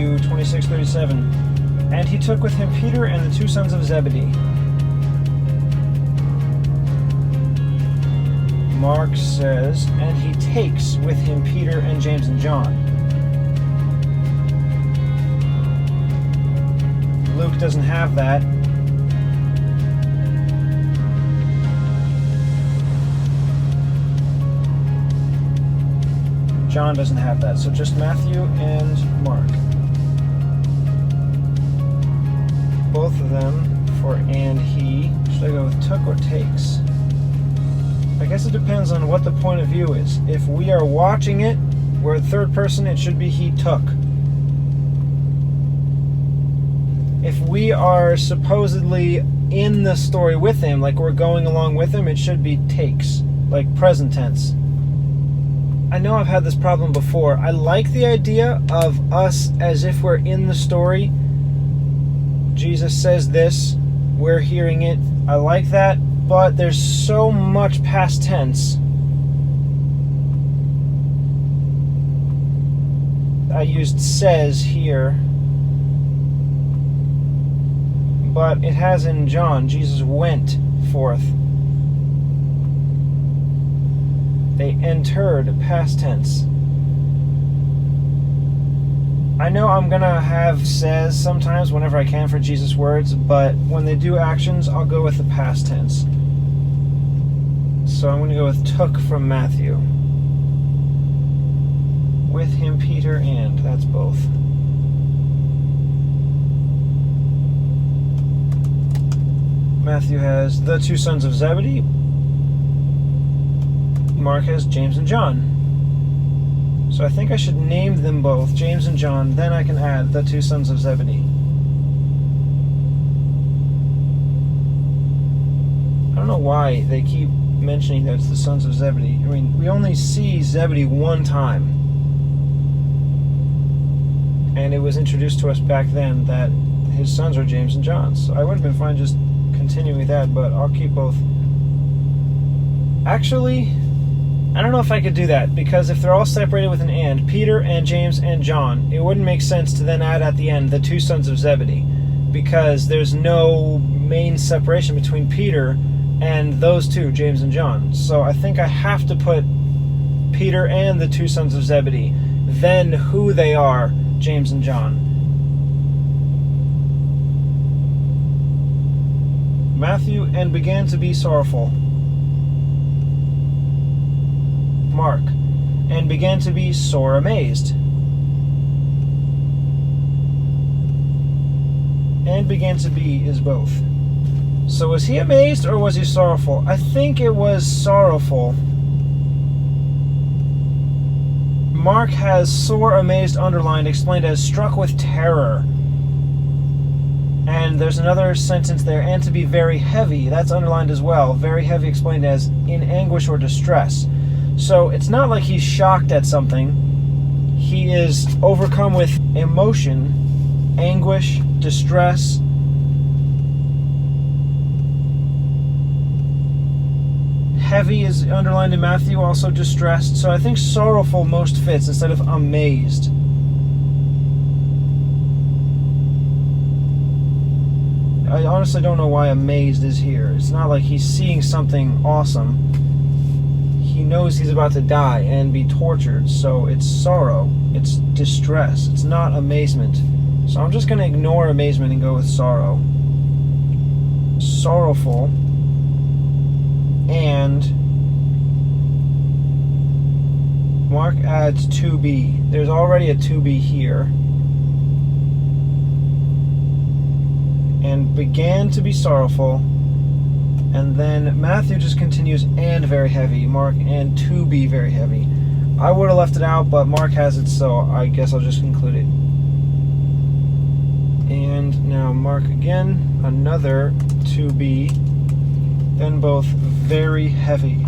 Matthew 26:37. And he took with him Peter and the two sons of Zebedee. Mark says, and he takes with him Peter and James and John. Luke doesn't have that. John doesn't have that. So just Matthew and Mark. Both of them for and he. Should I go with took or takes? I guess it depends on what the point of view is. If we are watching it, we're third person, it should be he took. If we are supposedly in the story with him, like we're going along with him, it should be takes, like present tense. I know I've had this problem before. I like the idea of us as if we're in the story. Jesus says this, we're hearing it. I like that, but there's so much past tense. I used says here, but it has in John, Jesus went forth. They entered, past tense. I know I'm gonna have says sometimes whenever I can for Jesus' words, but when they do actions, I'll go with the past tense. So I'm gonna go with took from Matthew. With him, Peter, and that's both. Matthew has the two sons of Zebedee. Mark has James and John. So I think I should name them both, James and John, then I can add the two sons of Zebedee. I don't know why they keep mentioning that it's the sons of Zebedee. I mean, we only see Zebedee one time. And it was introduced to us back then that his sons are James and John. So I would have been fine just continuing with that, but I'll keep both. Actually, I don't know if I could do that, because if they're all separated with an and, Peter and James and John, it wouldn't make sense to then add at the end the two sons of Zebedee, because there's no main separation between Peter and those two, James and John. So I think I have to put Peter and the two sons of Zebedee, then who they are, James and John. Matthew, and began to be sorrowful. Mark, and began to be sore amazed. And began to be is both. So was he amazed or was he sorrowful? I think it was sorrowful. Mark has sore amazed underlined, explained as struck with terror. And there's another sentence there, and to be very heavy, that's underlined as well. Very heavy explained as in anguish or distress. So it's not like he's shocked at something. He is overcome with emotion, anguish, distress. Heavy is underlined in Matthew, also distressed. So I think sorrowful most fits instead of amazed. I honestly don't know why amazed is here. It's not like he's seeing something awesome. He knows he's about to die and be tortured, so it's sorrow, it's distress, it's not amazement. So I'm just going to ignore amazement and go with sorrow. Sorrowful, and Mark adds to be. There's already a to be here. And began to be sorrowful. And then Matthew just continues, and very heavy. Mark, and to be very heavy. I would have left it out, but Mark has it, so I guess I'll just include it. And now Mark again, another to be. Then both very heavy.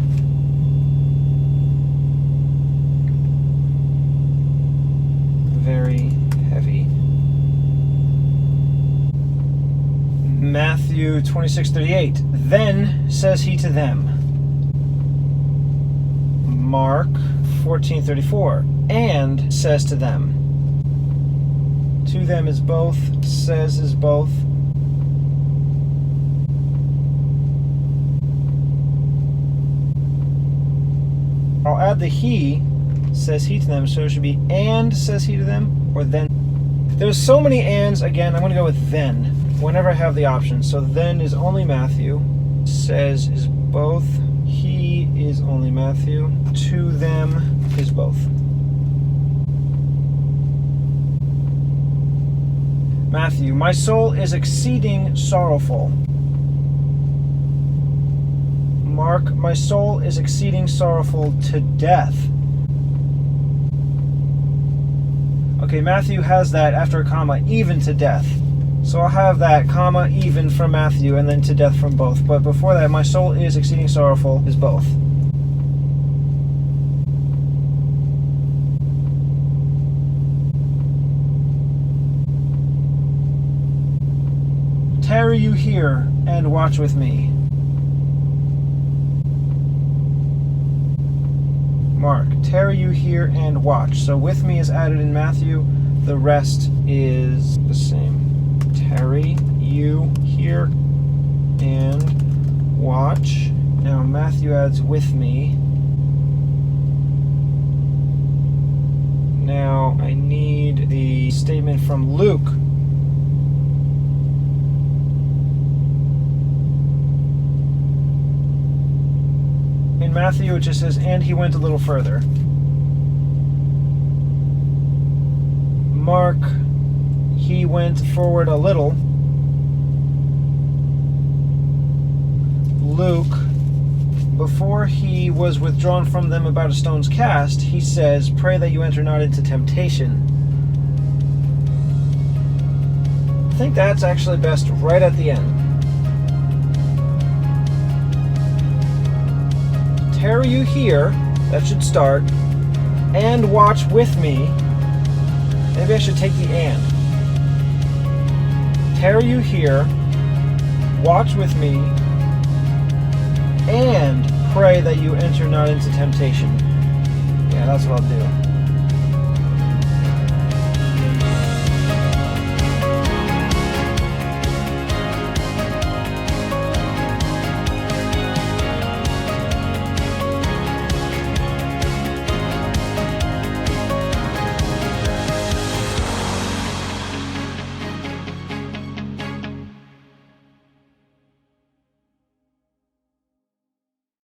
Very heavy. Matthew 26:38. Then says he to them. Mark 14:34. And says to them. To them is both. Says is both. I'll add the he, says he to them, so it should be and says he to them, or then. There's so many ands. Again, I'm going to go with then, whenever I have the option. So then is only Matthew, says is both, he is only Matthew, to them is both. Matthew, my soul is exceeding sorrowful. Mark, my soul is exceeding sorrowful to death. Okay, Matthew has that after a comma, even to death. So I'll have that comma, even from Matthew, and then to death from both. But before that, my soul is exceeding sorrowful is both. Tarry you here and watch with me. Mark, tarry you here and watch. So with me is added in Matthew. The rest is the same. Tarry you here and watch. Now Matthew adds with me. Now I need the statement from Luke. In Matthew, it just says, and he went a little further. Mark, he went forward a little. Luke, before he was withdrawn from them about a stone's cast, he says, pray that you enter not into temptation. I think that's actually best right at the end. Tarry you here, that should start, and watch with me. Maybe I should take the and. Tarry you here, watch with me, and pray that you enter not into temptation. Yeah, that's what I'll do.